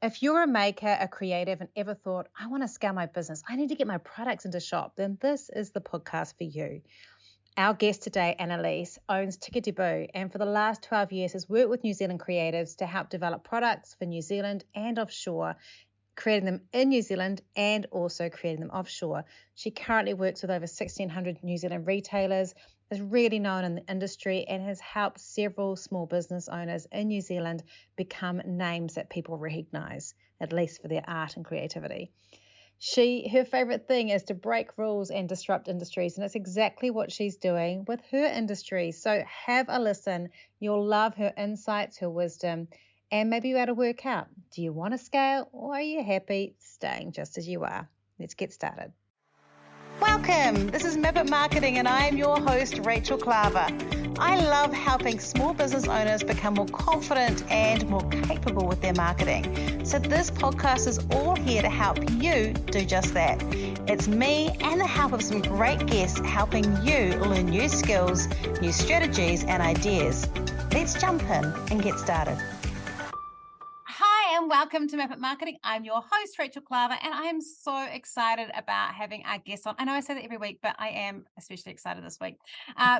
If you're a maker, a creative, and ever thought, I want to scale my business, I need to get my products into shop, then this is the podcast for you. Our guest today, Anneliese, owns Tikitibu, and for the last 12 years has worked with New Zealand creatives to help develop products for New Zealand and offshore, creating them in New Zealand and also creating them offshore. She currently works with over 1,600 New Zealand retailers, is really known in the industry, and has helped several small business owners in New Zealand become names that people recognise, at least for their art and creativity. Her favourite thing is to break rules and disrupt industries, and it's exactly what she's doing with her industry. So have a listen. You'll love her insights, her wisdom, and maybe you're able to work out, do you want to scale or are you happy staying just as you are? Let's get started. Welcome. This is Map Marketing, and I am your host, Rachel Klaver. I love helping small business owners become more confident and more capable with their marketing. So this podcast is all here to help you do just that. It's me and the help of some great guests helping you learn new skills, new strategies and ideas. Let's jump in and get started. Hi, and welcome to Map Marketing. I'm your host, Rachel Klaver, and I am so excited about having our guest on. I know I say that every week, but I am especially excited this week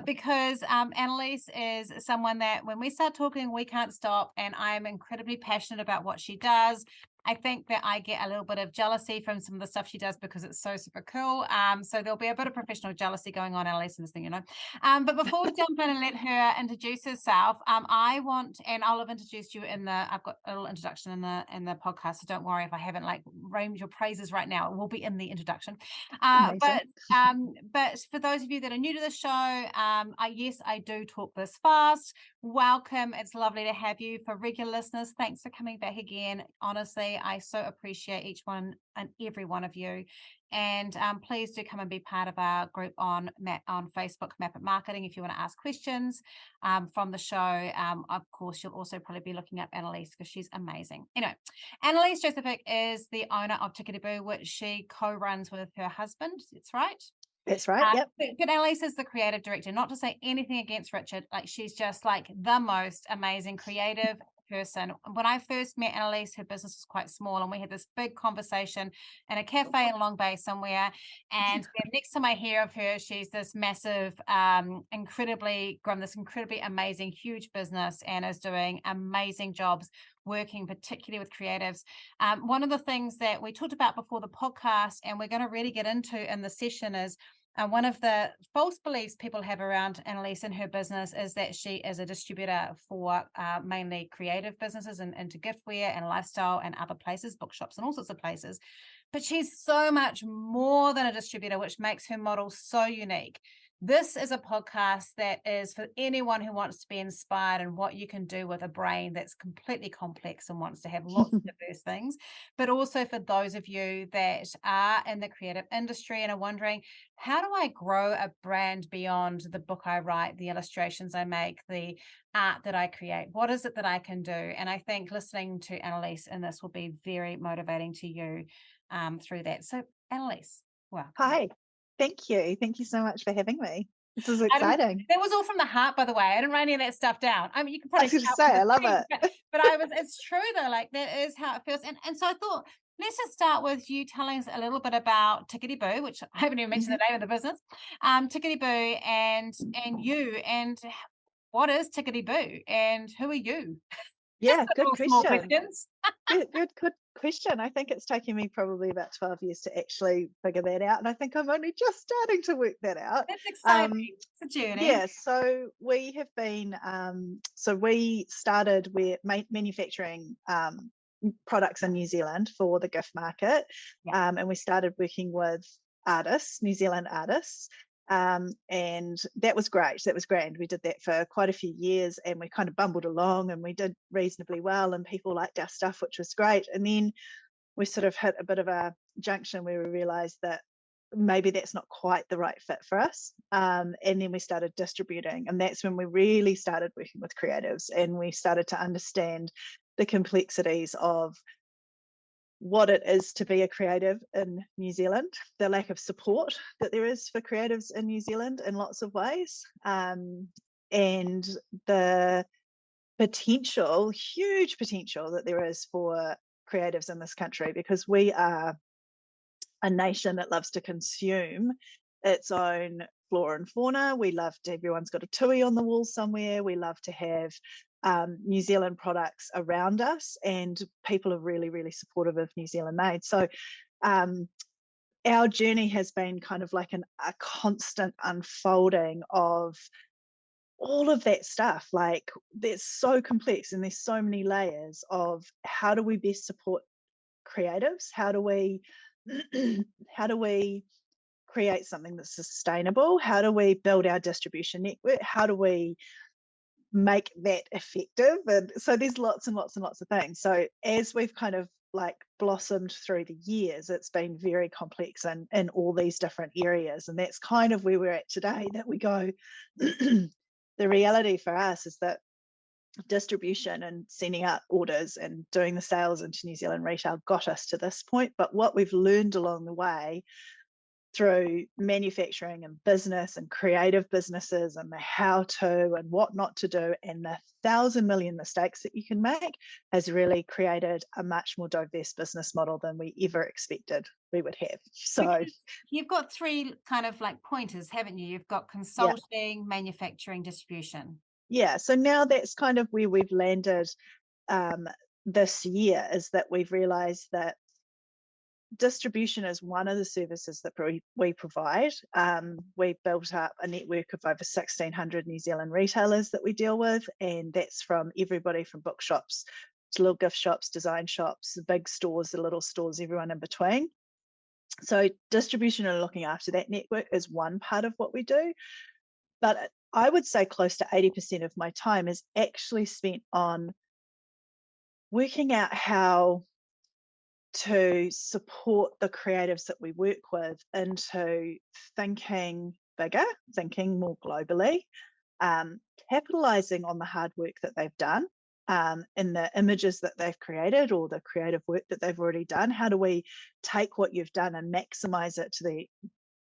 because Anneliese is someone that when we start talking, we can't stop, and I am incredibly passionate about what she does. I think that I get a little bit of jealousy from some of the stuff she does because it's so super cool. So there'll be a bit of professional jealousy going on, Anneliese, in this thing, you know. But before we jump in and let her introduce herself, I want, and I'll have introduced you I've got a little introduction in the podcast, so don't worry if I haven't like raimed your praises right now. It will be in the introduction. But for those of you that are new to the show, yes, I do talk this fast. Welcome. It's lovely to have you. For regular listeners, thanks for coming back again. Honestly, I so appreciate each one and every one of you. And please do come and be part of our group on Facebook, Map It Marketing, if you want to ask questions from the show. Of course, you'll also probably be looking up Anneliese because she's amazing. Anyway, Anneliese Jozefek is the owner of Tikitibu, which she co-runs with her husband. That's right. That's right. Yep. But Anneliese is the creative director. Not to say anything against Richard, like she's just like the most amazing creative person. When I first met Anneliese, her business was quite small, and we had this big conversation in a cafe in Long Bay somewhere. And then next time I hear of her, she's this massive, incredibly amazing, huge business, and is doing amazing jobs working particularly with creatives. One of the things that we talked about before the podcast, and we're going to really get into in the session, is one of the false beliefs people have around Anneliese and her business is that she is a distributor for mainly creative businesses and into giftware and lifestyle and other places, bookshops and all sorts of places. But she's so much more than a distributor, which makes her model so unique. This is a podcast that is for anyone who wants to be inspired in what you can do with a brain that's completely complex and wants to have lots of diverse things, but also for those of you that are in the creative industry and are wondering, how do I grow a brand beyond the book I write, the illustrations I make, the art that I create? What is it that I can do? And I think listening to Anneliese in this will be very motivating to you through that. So Anneliese, well. Hi. Thank you. Thank you so much for having me. This is exciting. That was all from the heart, by the way. I didn't write any of that stuff down. I mean, you can probably say I love it. But it's true though, like that is how it feels. And so I thought, let's just start with you telling us a little bit about Tikitibu, which I haven't even mentioned the name of the business. Tikitibu and you, and what is Tikitibu and who are you? Yeah, good question. Good question. I think it's taken me probably about 12 years to actually figure that out. And I think I'm only just starting to work that out. That's exciting. It's a journey. Yeah, so we have been, we started with manufacturing products in New Zealand for the gift market. Yeah. And we started working with artists, New Zealand artists. And that was great. That was grand. We did that for quite a few years, and we kind of bumbled along and we did reasonably well, and people liked our stuff, which was great. And then we sort of hit a bit of a junction where we realized that maybe that's not quite the right fit for us. And then we started distributing, and that's when we really started working with creatives, and we started to understand the complexities of what it is to be a creative in New Zealand, the lack of support that there is for creatives in New Zealand in lots of ways, and the potential, huge potential that there is for creatives in this country, because we are a nation that loves to consume its own flora and fauna. We love to, everyone's got a tui on the wall somewhere. We love to have New Zealand products around us, and people are really, really supportive of New Zealand made. So our journey has been kind of like a constant unfolding of all of that stuff. Like, it's so complex and there's so many layers of how do we best support creatives? How do we how do we create something that's sustainable? How do we build our distribution network? How do we make that effective? And so there's lots and lots and lots of things. So as we've kind of like blossomed through the years, it's been very complex in all these different areas. And that's kind of where we're at today, that we go, the reality for us is that distribution and sending out orders and doing the sales into New Zealand retail got us to this point. But what we've learned along the way through manufacturing and business and creative businesses and the how to and what not to do and the 1,000 million mistakes that you can make has really created a much more diverse business model than we ever expected we would have. So you've got three kind of like pointers, haven't you? You've got consulting, manufacturing, distribution. Yeah, so now that's kind of where we've landed this year, is that we've realized that distribution is one of the services that we provide. We built up a network of over 1,600 New Zealand retailers that we deal with, and that's from everybody from bookshops to little gift shops, design shops, the big stores, the little stores, everyone in between. So distribution and looking after that network is one part of what we do. But I would say close to 80% of my time is actually spent on working out how to support the creatives that we work with into thinking bigger, thinking more globally, capitalizing on the hard work that they've done in the images that they've created or the creative work that they've already done. How do we take what you've done and maximize it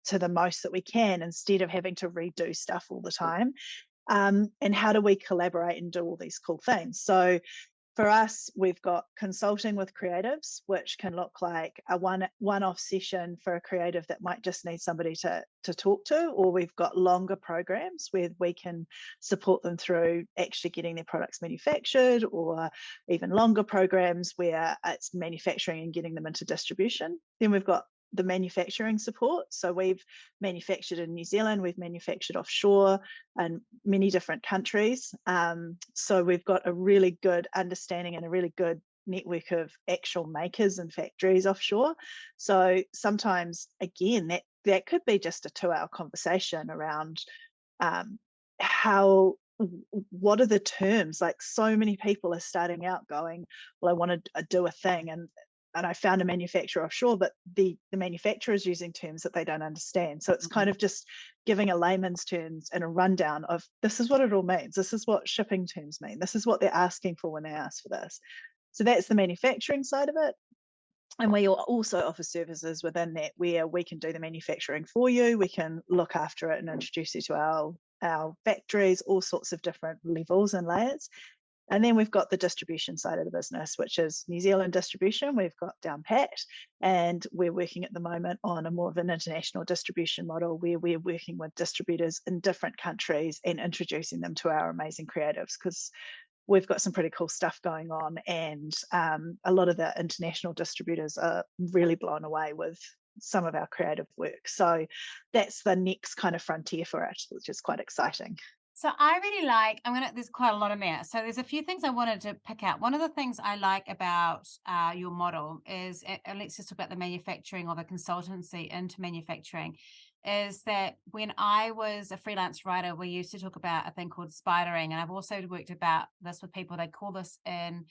to the most that we can, instead of having to redo stuff all the time? And how do we collaborate and do all these cool things? So for us, we've got consulting with creatives, which can look like a one-off session for a creative that might just need somebody to talk to, or we've got longer programs where we can support them through actually getting their products manufactured, or even longer programs where it's manufacturing and getting them into distribution. Then we've got the manufacturing support. So we've manufactured in New Zealand, we've manufactured offshore in many different countries. So we've got a really good understanding and a really good network of actual makers and factories offshore. So sometimes, again, that could be just a 2-hour conversation around what are the terms? Like, so many people are starting out going, well, I want to do a thing, and I found a manufacturer offshore, but the manufacturer is using terms that they don't understand. So it's kind of just giving a layman's terms and a rundown of, this is what it all means. This is what shipping terms mean. This is what they're asking for when they ask for this. So that's the manufacturing side of it. And we also offer services within that where we can do the manufacturing for you. We can look after it and introduce you to our factories, all sorts of different levels and layers. And then we've got the distribution side of the business, which is New Zealand distribution. We've got down pat, and we're working at the moment on a more of an international distribution model where we're working with distributors in different countries and introducing them to our amazing creatives, because we've got some pretty cool stuff going on, and a lot of the international distributors are really blown away with some of our creative work. So that's the next kind of frontier for it, which is quite exciting. So I really like, there's quite a lot in there. So there's a few things I wanted to pick out. One of the things I like about your model is, and let's just talk about the manufacturing or the consultancy into manufacturing, is that when I was a freelance writer, we used to talk about a thing called spidering. And I've also worked about this with people. They call this in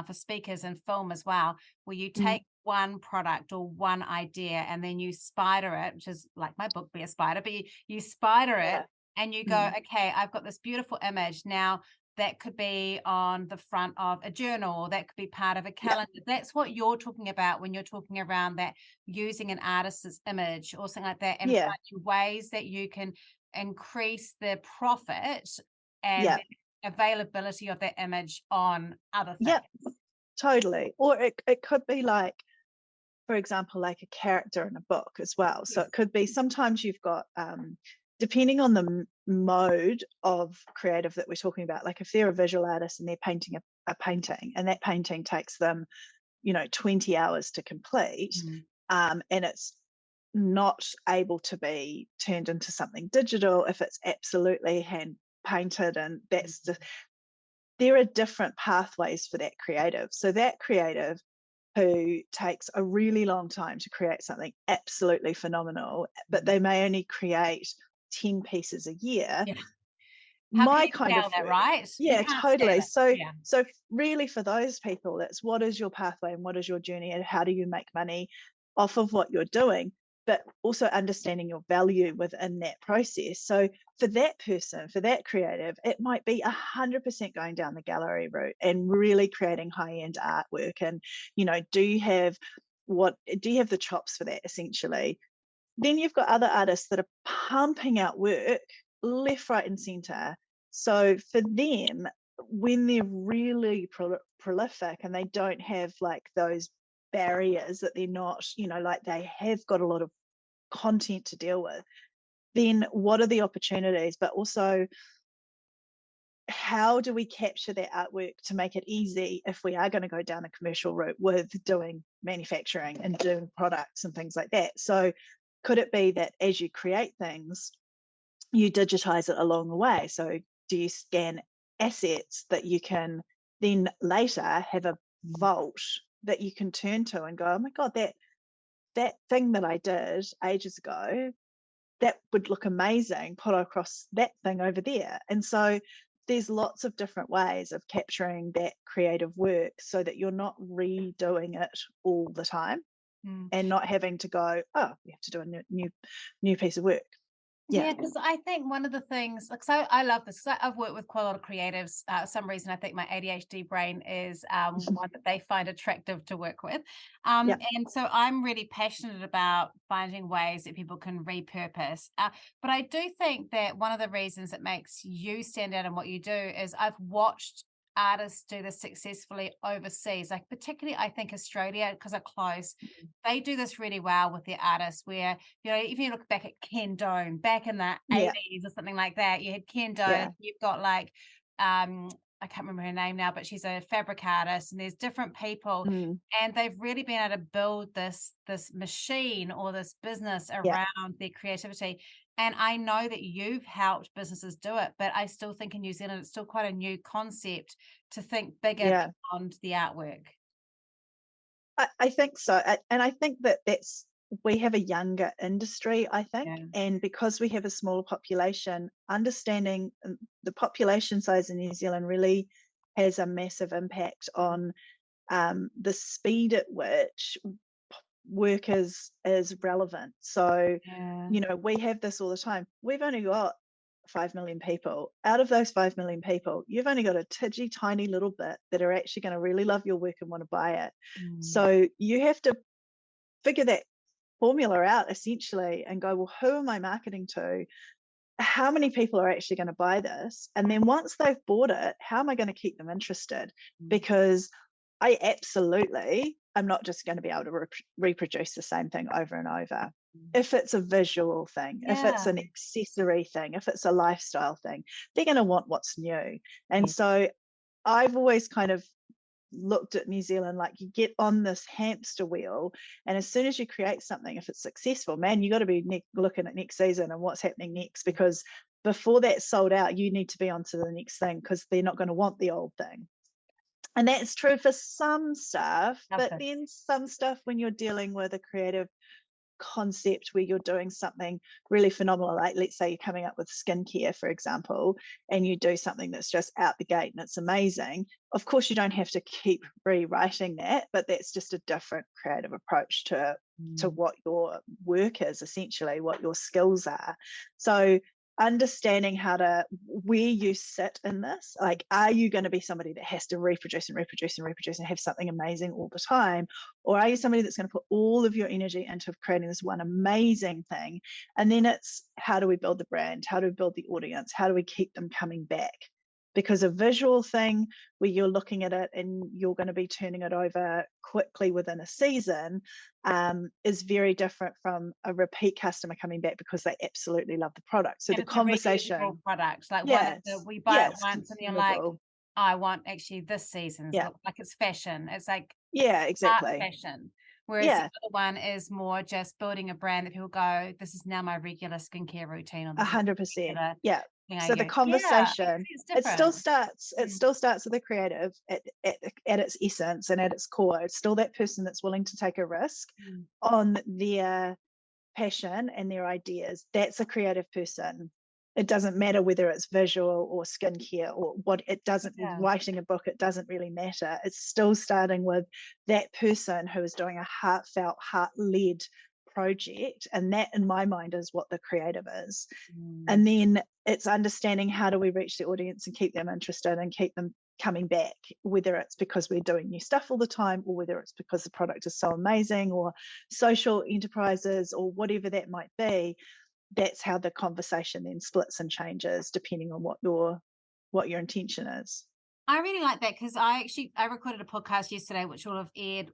for speakers and film as well, where you take one product or one idea and then you spider it, which is like my book, Be a Spider, but you spider it. And you go, okay, I've got this beautiful image. Now that could be on the front of a journal, or that could be part of a calendar. That's what you're talking about when you're talking around that, using an artist's image or something like that, and finding ways that you can increase the profit and the availability of that image on other things. Totally. Or it could be like, for example, like a character in a book as well. So it could be, sometimes you've got, depending on the mode of creative that we're talking about, like if they're a visual artist and they're painting a painting, and that painting takes them, 20 hours to complete, and it's not able to be turned into something digital if it's absolutely hand painted, and that's there are different pathways for that creative. So that creative who takes a really long time to create something absolutely phenomenal, but they may only create 10 pieces a year. Yeah. How can My you kind scale of that, work, right? yeah, totally. So Yeah. so really for those people, it's what is your pathway and what is your journey and how do you make money off of what you're doing, but also understanding your value within that process. So for that person, for that creative, it might be 100% going down the gallery route and really creating high-end artwork. And do you have the chops for that, essentially? Then you've got other artists that are pumping out work left, right, and center. So for them, when they're really prolific and they don't have like those barriers, that they're not, like they have got a lot of content to deal with, then what are the opportunities? But also, how do we capture that artwork to make it easy if we are going to go down a commercial route with doing manufacturing and doing products and things like that? So could it be that as you create things, you digitize it along the way? So do you scan assets that you can then later have a vault that you can turn to and go, oh my God, that thing that I did ages ago, that would look amazing put across that thing over there. And so there's lots of different ways of capturing that creative work so that you're not redoing it all the time and not having to go, oh, we have to do a new piece of work. Yeah, because I think one of the things, like, so I love this because I've worked with quite a lot of creatives. For some reason, I think my ADHD brain is one that they find attractive to work with. And so I'm really passionate about finding ways that people can repurpose. But I do think that one of the reasons that makes you stand out in what you do is I've watched artists do this successfully overseas, like particularly I think Australia, because they're close. They do this really well with their artists where, if you look back at Ken Dome back in the 80s or something like that, you had Ken Dome, you've got like I can't remember her name now, but she's a fabric artist, and there's different people, and they've really been able to build this machine or this business around their creativity. And I know that you've helped businesses do it, but I still think in New Zealand, it's still quite a new concept to think bigger beyond the artwork. I think so. And I think we have a younger industry, I think. And because we have a smaller population, understanding the population size in New Zealand really has a massive impact on the speed at which work is relevant. So, we have this all the time. We've only got 5 million people. Out of those 5 million people, you've only got a tidgy tiny little bit that are actually going to really love your work and want to buy it. So you have to figure that formula out essentially and go, well, who am I marketing to? How many people are actually going to buy this? And then once they've bought it, how am I going to keep them interested? Because I absolutely am not just going to be able to reproduce the same thing over and over. If it's a visual thing, if it's an accessory thing, if it's a lifestyle thing, they're going to want what's new. And so I've always kind of looked at New Zealand like you get on this hamster wheel, and as soon as you create something, if it's successful, man, you got to be looking at next season and what's happening next, because before that's sold out, you need to be on to the next thing, because they're not going to want the old thing. And that's true for some stuff, but then some stuff when you're dealing with a creative concept where you're doing something really phenomenal, like let's say you're coming up with skincare, for example, and you do something that's just out the gate and it's amazing. Of course, you don't have to keep rewriting that, but that's just a different creative approach to what your work is, essentially, what your skills are. So understanding where you sit in this, like, are you going to be somebody that has to reproduce and reproduce and reproduce and have something amazing all the time? Or are you somebody that's going to put all of your energy into creating this one amazing thing? And then it's, how do we build the brand? How do we build the audience? How do we keep them coming back? because a visual thing where you're looking at it and you're going to be turning it over quickly within a season is very different from a repeat customer coming back because they absolutely love the product. So and the it's conversation, a reusable product, like one of yes, the, we buy it yes, once and you're like, consumable. I want actually this season's Yeah, look, like it's fashion. It's like yeah, art exactly. fashion. Whereas the Yeah, other one is more just building a brand that people go, this is now my regular skincare routine, or this is 100%. regular Yeah. thing I So the use. Yeah, conversation, it's it still different. starts. It Mm. still starts with a creative at its essence and at its core. It's still that person that's willing to take a risk Mm. on their passion and their ideas. That's a creative person. It doesn't matter whether it's visual or skincare or what. It doesn't. Yeah. Writing a book, it doesn't really matter. It's still starting with that person who is doing a heartfelt, heart-led project, and that in my mind is what the creative is. And then it's understanding how do we reach the audience and keep them interested and keep them coming back, whether it's because we're doing new stuff all the time or whether it's because the product is so amazing or social enterprises or whatever that might be. That's how the conversation then splits and changes depending on what your intention is. I really like that because I recorded a podcast yesterday, which will have aired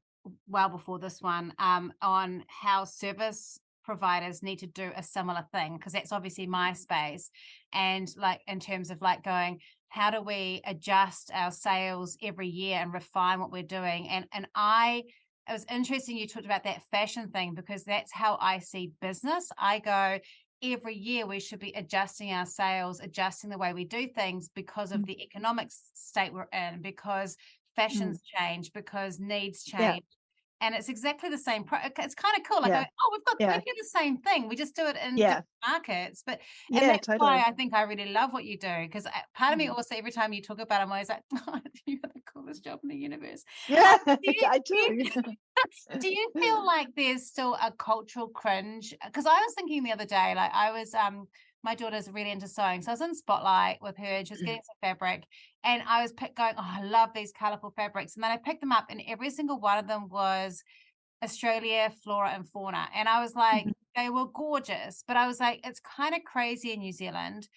well before this one, on how service providers need to do a similar thing, because that's obviously my space. And like in terms of like going, how do we adjust our sales every year and refine what we're doing? And it was interesting you talked about that fashion thing, because that's how I see business. I go, every year we should be adjusting our sales, adjusting the way we do things because of the economic state we're in, because fashions change, because needs Yeah, change. And it's exactly the same. It's kind of cool. Like, yeah, we yeah, do the same thing. We just do it in yeah, different markets. And yeah, that's why totally. I think I really love what you do. Because part of me Mm. also, every time you talk about it, I'm always like, oh, you have the coolest job in the universe. Yeah, Do you, I do do. you, do you feel like there's still a cultural cringe? Because I was thinking the other day, like I was, my daughter's really into sewing. So I was in Spotlight with her, and she was getting some fabric. And I was going, oh, I love these colorful fabrics. And then I picked them up, and every single one of them was Australia, flora and fauna. And I was like, they were gorgeous, but I was like, it's kind of crazy in New Zealand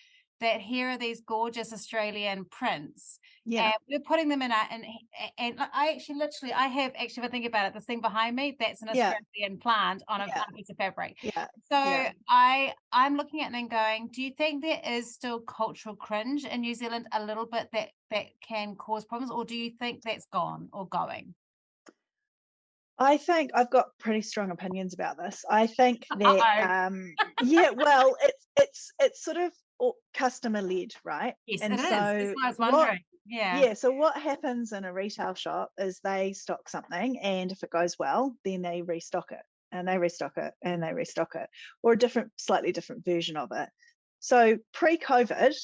that here are these gorgeous Australian prints, Yeah, and we're putting them in and I actually literally, I have actually, if I think about it, this thing behind me, that's an yeah, Australian plant on yeah, a piece of fabric. yeah, So yeah. I'm looking at it and going, do you think there is still cultural cringe in New Zealand a little bit that can cause problems, or do you think that's gone or going? I think I've got pretty strong opinions about this. I think that Uh-oh. yeah, well, it's sort of customer led, right? Yes, it And is. That's so what I was wondering. Yeah. so what happens in a retail shop is they stock something, and if it goes well, then they restock it and they restock it and they restock it, or a slightly different version of it. So pre-COVID,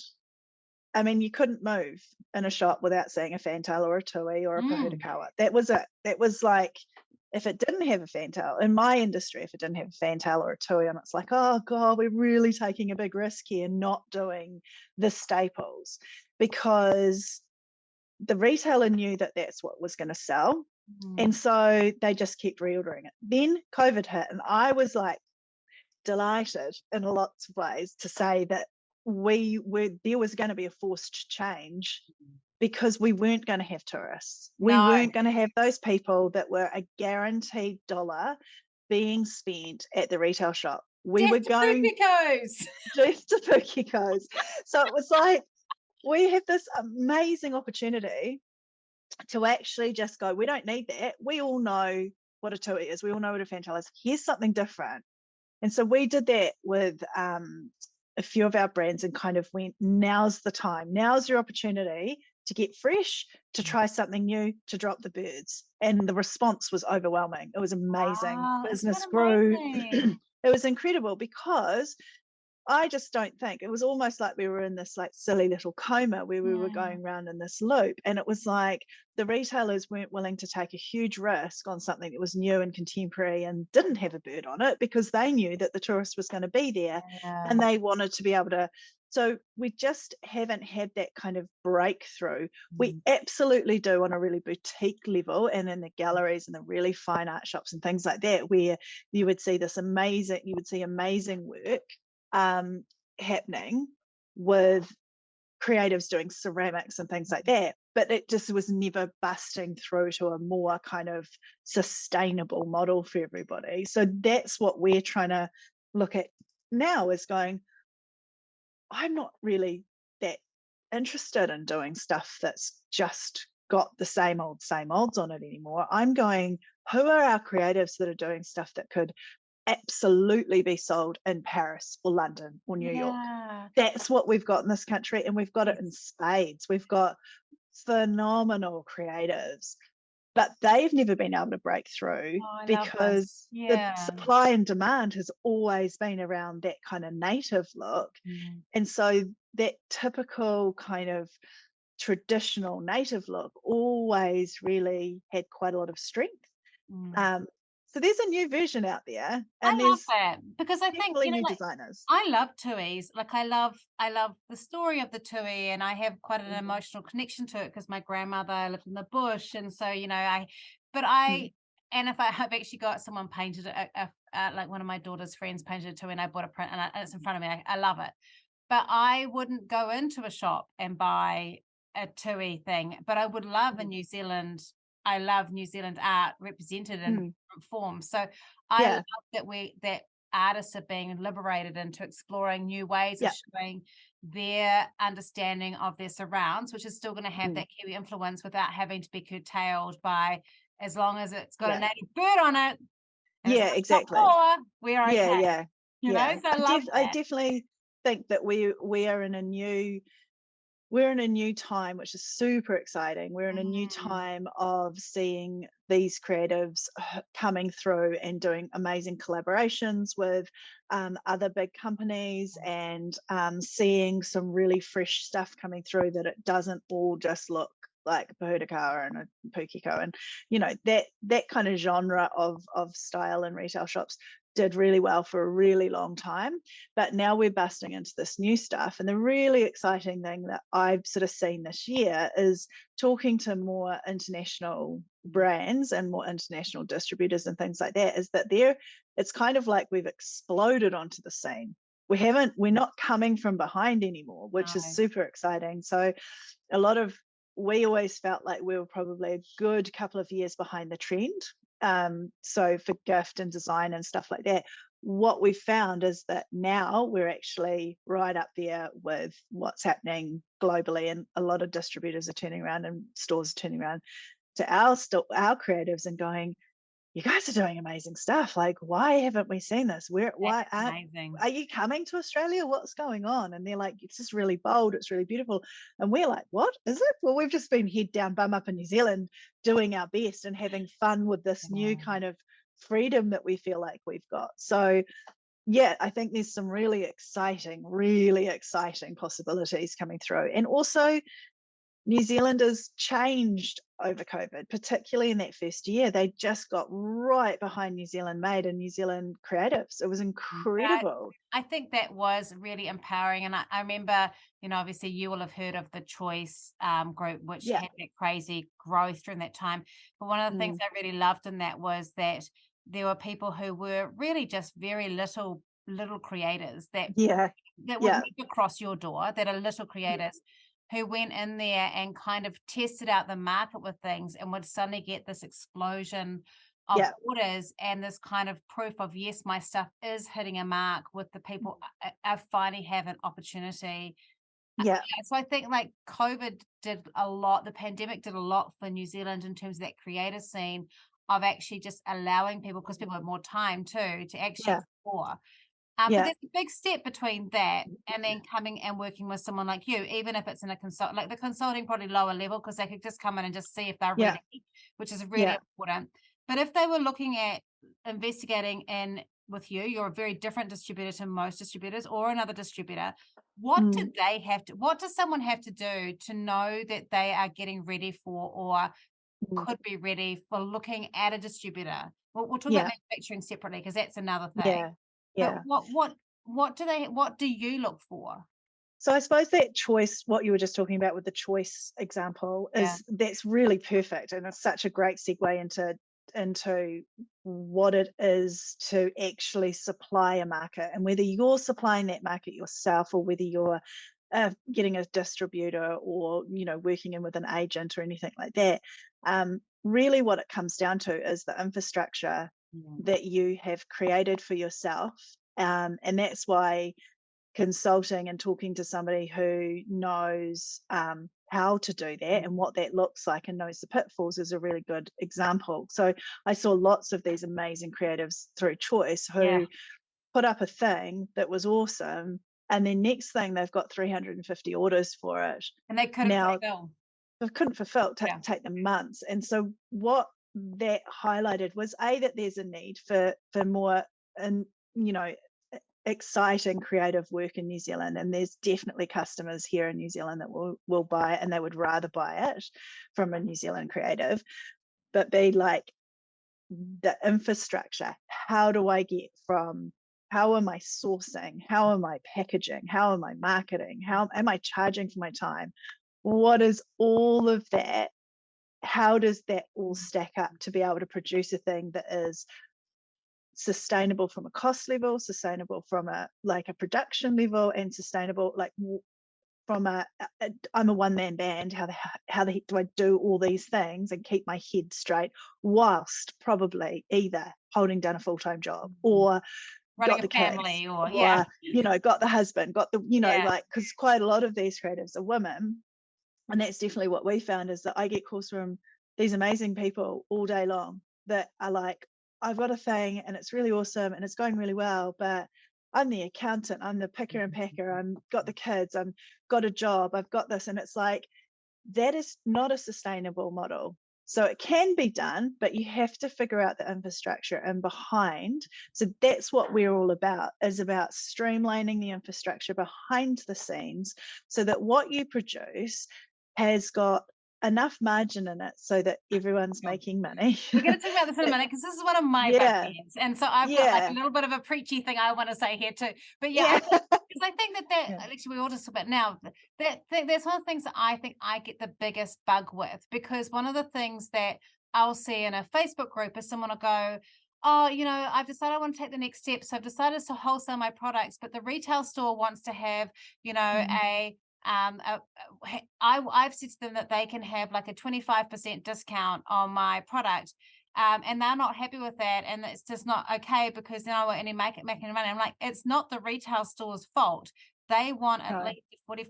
I mean, you couldn't move in a shop without seeing a fantail or a tui or a Mm. pohutukawa. That was it. That was like, if it didn't have a fantail, in my industry, if it didn't have a fantail or a tui, and it's like, oh God, we're really taking a big risk here, not doing the staples, because the retailer knew that that's what was going to sell. Mm. And so they just kept reordering it. Then COVID hit, and I was like delighted in lots of ways to say that there was going to be a forced change, because we weren't going to have tourists. We No. weren't going to have those people that were a guaranteed dollar being spent at the retail shop. We were going just to Pukikos. So it was like, we have this amazing opportunity to actually just go, we don't need that. We all know what a tui is. We all know what a fantail is. Here's something different. And so we did that with a few of our brands and kind of went, now's the time. Now's your opportunity to get fresh, to try something new, to drop the birds. And the response was overwhelming. It was amazing. Wow, isn't Business that grew. amazing? It was incredible, because I just don't think, it was almost like we were in this like silly little coma where we were Mm. going around in this loop. And it was like the retailers weren't willing to take a huge risk on something that was new and contemporary and didn't have a bird on it, because they knew that the tourist was going to be there Yeah. and they wanted to be able to. So we just haven't had that kind of breakthrough. We absolutely do on a really boutique level, and in the galleries and the really fine art shops and things like that, where you would see amazing work happening with creatives doing ceramics and things like that, but it just was never busting through to a more kind of sustainable model for everybody. So that's what we're trying to look at now, is going, I'm not really that interested in doing stuff that's just got the same olds on it anymore. I'm going, who are our creatives that are doing stuff that could absolutely be sold in Paris or London or New York? That's what we've got in this country, and we've got it in spades. We've got phenomenal creatives, but they've never been able to break through because the supply and demand has always been around that kind of native look. And so that typical kind of traditional native look always really had quite a lot of strength. So there's a new version out there, and I love that, because I think, new designers. I love tuis. Like I love the story of the tui, and I have quite an emotional connection to it because my grandmother lived in the bush, and so and if I've actually got someone painted like one of my daughter's friends painted a tui, and I bought a print, and it's in front of me. I love it, but I wouldn't go into a shop and buy a tui thing. But I would love in New Zealand. I love New Zealand art represented in different forms. So I love that artists are being liberated into exploring new ways of showing their understanding of their surrounds, which is still going to have that Kiwi influence without having to be curtailed by, as long as it's got a native bird on it. Exactly. We're okay. So I definitely think that we are in a new time, which is super exciting. We're in a new time of seeing these creatives coming through and doing amazing collaborations with other big companies, and seeing some really fresh stuff coming through, that it doesn't all just look like Pahudaka and a Pukiko, and that kind of genre of style in retail shops did really well for a really long time. But now we're busting into this new stuff. And the really exciting thing that I've sort of seen this year is talking to more international brands and more international distributors and things like that, is that it's kind of like we've exploded onto the scene. We're not coming from behind anymore, which is super exciting. So we always felt like we were probably a good couple of years behind the trend. So for gift and design and stuff like that, what we found is that now we're actually right up there with what's happening globally, and a lot of distributors are turning around and stores are turning around to our creatives and going, you guys are doing amazing stuff. Like, why haven't we seen this? Why are you coming to Australia? What's going on? And they're like, it's just really bold. It's really beautiful. And we're like, what is it? Well, we've just been head down, bum up in New Zealand, doing our best and having fun with this new kind of freedom that we feel like we've got. So yeah, I think there's some really exciting possibilities coming through. And also, New Zealand has changed over COVID, particularly in that first year. They just got right behind New Zealand Made and New Zealand creatives. It was incredible. I think that was really empowering. And I remember, obviously you will have heard of the Choice group, which had that crazy growth during that time. But one of the things I really loved in that was that there were people who were really just very little creators that would never cross your door, that are little creators, who went in there and kind of tested out the market with things, and would suddenly get this explosion of orders and this kind of proof of, yes, my stuff is hitting a mark with the people. I finally have an opportunity. So I think like COVID did a lot, the pandemic did a lot for New Zealand in terms of that creator scene, of actually just allowing people, because people have more time too, to actually explore. But there's a big step between that and then coming and working with someone like you, even if it's in a like the consulting, probably lower level, because they could just come in and just see if they're ready, which is really important. But if they were looking at investigating in with you, you're a very different distributor to most distributors, or another distributor. What what does someone have to do to know that they are getting ready for, or could be ready for, looking at a distributor? We'll talk about manufacturing separately, because that's another thing. But what do you look for? So I suppose that choice, what you were just talking about with the choice example, that's really perfect, and it's such a great segue into what it is to actually supply a market, and whether you're supplying that market yourself, or whether you're getting a distributor or, working in with an agent or anything like that. Really what it comes down to is the infrastructure that you have created for yourself. And that's why consulting and talking to somebody who knows how to do that and what that looks like and knows the pitfalls is a really good example. So I saw lots of these amazing creatives through Choice who put up a thing that was awesome, and then next thing they've got 350 orders for it, and they couldn't fulfill. They couldn't fulfill, take them months. And so what that highlighted was that there's a need for more and exciting creative work in New Zealand, and there's definitely customers here in New Zealand that will buy it, and they would rather buy it from a New Zealand creative. But be like, the infrastructure, how do I get from, how am I sourcing, how am I packaging, how am I marketing, how am I charging for my time, what is all of that, how does that all stack up to be able to produce a thing that is sustainable from a cost level, sustainable from a production level, and sustainable from I'm a one-man band, how the heck do I do all these things and keep my head straight whilst probably either holding down a full-time job or running got the family kids, or got the husband, got the because quite a lot of these creatives are women, and that's definitely what we found, is that I get calls from these amazing people all day long that are like, I've got a thing and it's really awesome and it's going really well, but I'm the accountant, I'm the picker and packer, I've got the kids, I've got a job, I've got this. And it's like, that is not a sustainable model. So it can be done, but you have to figure out the infrastructure and behind. So that's what we're all about, is about streamlining the infrastructure behind the scenes so that what you produce has got enough margin in it so that everyone's making money. We're going to talk about this in a minute, because this is one of my bugbears, and so I've got like a little bit of a preachy thing I want to say here too. But I think that actually we all just talk about now. That's one of the things that I think I get the biggest bug with, because one of the things that I'll see in a Facebook group is someone will go, oh, I've decided I want to take the next step, so I've decided to wholesale my products, but the retail store wants to have, I've said to them that they can have like a 25% discount on my product, and they're not happy with that, and it's just not okay, because then I won't any making money. I'm like, it's not the retail store's fault. They want at least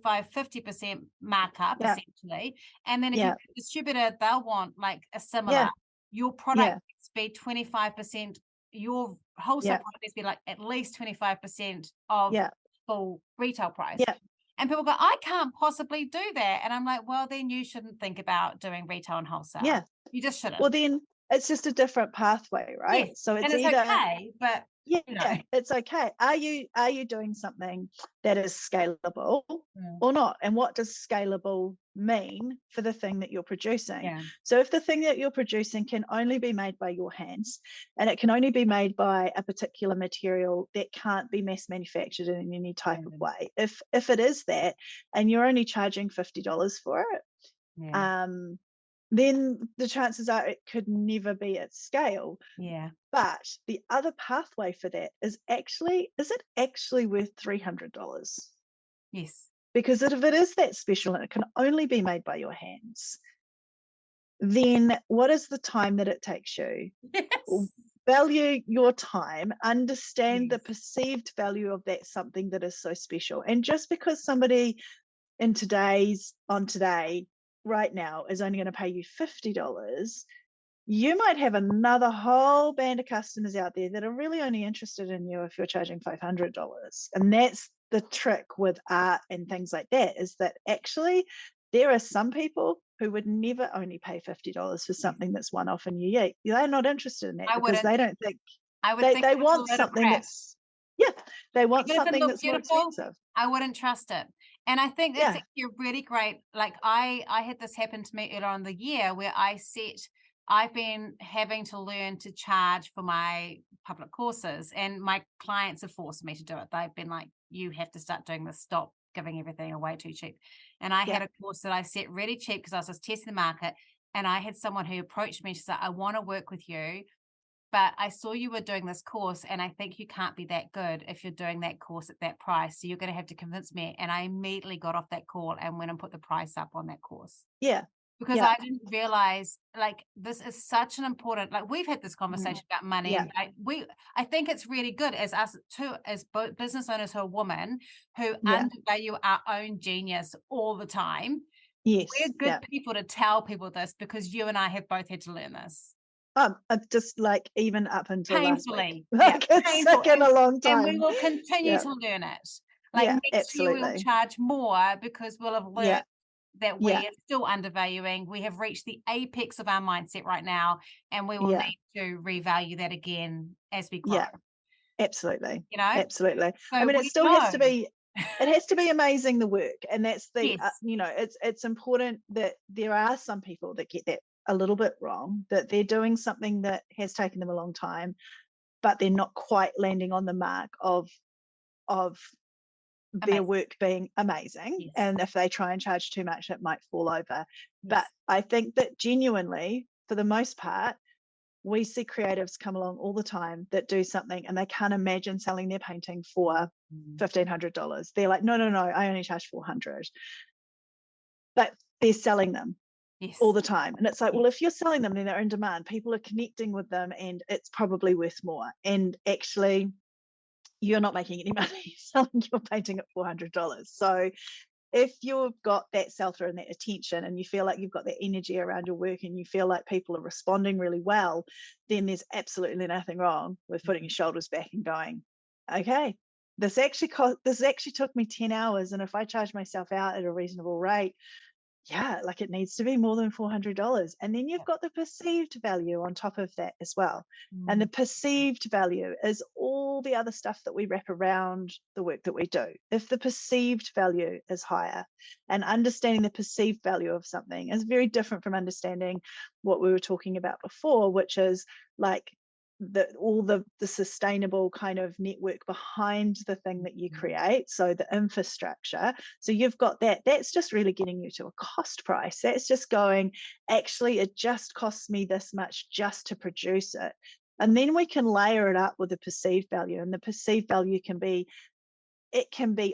45-50% markup essentially, and then if you're a distributor, they'll want like a similar. Your product needs to be 25%. Your wholesale product needs to be like at least 25% of full retail price. And people go, I can't possibly do that. And I'm like, well, then you shouldn't think about doing retail and wholesale. You just shouldn't. Well, then it's just a different pathway, right? Yes. So it's either okay, but it's okay. Are you doing something that is scalable or not? And what does scalable mean for the thing that you're producing? So if the thing that you're producing can only be made by your hands, and it can only be made by a particular material that can't be mass manufactured in any type of way, if it is that, and you're only charging $50 for it, then the chances are it could never be at scale. But the other pathway for that is it actually worth $300? Yes. Because if it is that special and it can only be made by your hands, then what is the time that it takes you? Value your time, understand the perceived value of that something that is so special. And just because somebody today right now is only going to pay you $50, you might have another whole band of customers out there that are really only interested in you if you're charging $500. And that's the trick with art and things like that, is that actually there are some people who would never only pay $50 for something that's one-off and unique. They're not interested in that because they don't think they want something that's they want something that's more expensive. I wouldn't trust it. And I think that's actually a really great, like I had this happen to me earlier on in the year where I've been having to learn to charge for my public courses, and my clients have forced me to do it. They've been like, you have to start doing this, stop giving everything away too cheap. And I had a course that I set really cheap because I was just testing the market, and I had someone who approached me to say, I want to work with you, but I saw you were doing this course, and I think you can't be that good if you're doing that course at that price. So you're going to have to convince me. And I immediately got off that call and went and put the price up on that course. Yeah. Because I didn't realize, like, this is such an important, like, we've had this conversation about money. Yeah. And I think it's really good as us too, as business owners who are women who undervalue our own genius all the time. Yes. We're good people to tell people this, because you and I have both had to learn this. Just like even up until Painfully. last week. Like it's taken a long time. And we will continue to learn it. Like next absolutely. year we'll charge more, because we'll have learned that we are still undervaluing. We have reached the apex of our mindset right now, and we will need to revalue that again as we grow. Yeah, absolutely. You know, absolutely. So I mean, it still has to be. It has to be amazing, the work, and that's the you know, it's important that there are some people that get that a little bit wrong, that they're doing something that has taken them a long time, but they're not quite landing on the mark of their work being amazing. And if they try and charge too much, it might fall over. But I think that genuinely, for the most part, we see creatives come along all the time that do something and they can't imagine selling their painting for $1,500. They're like, no, I only charge $400. But they're selling them all the time. And it's like, well, if you're selling them, then they're in demand. People are connecting with them, and it's probably worth more. And actually, you're not making any money selling your painting at $400. So if you've got that sell-through and that attention, and you feel like you've got that energy around your work, and you feel like people are responding really well, then there's absolutely nothing wrong with putting your shoulders back and going, okay, this actually took me 10 hours. And if I charge myself out at a reasonable rate, like it needs to be more than $400. And then you've got the perceived value on top of that as well. And the perceived value is all the other stuff that we wrap around the work that we do. If the perceived value is higher, and understanding the perceived value of something is very different from understanding what we were talking about before, which is like all the sustainable kind of network behind the thing that you create. So the infrastructure. So you've got that's just really getting you to a cost price. That's just going, actually, it just costs me this much just to produce it. And then we can layer it up with the perceived value. And the perceived value can be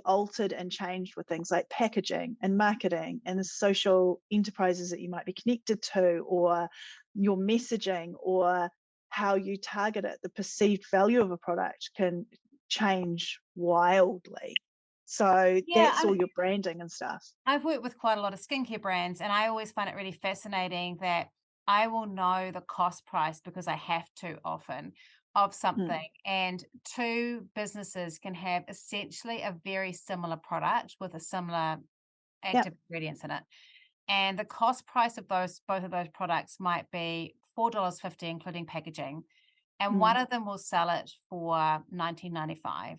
altered and changed with things like packaging and marketing and the social enterprises that you might be connected to, or your messaging, or how you target it. The perceived value of a product can change wildly. So that's all your branding and stuff. I've worked with quite a lot of skincare brands, and I always find it really fascinating that I will know the cost price, because I have to often, of something. And two businesses can have essentially a very similar product with a similar active ingredients in it. And the cost price of both of those products might be $4.50, including packaging. And one of them will sell it for $19.95.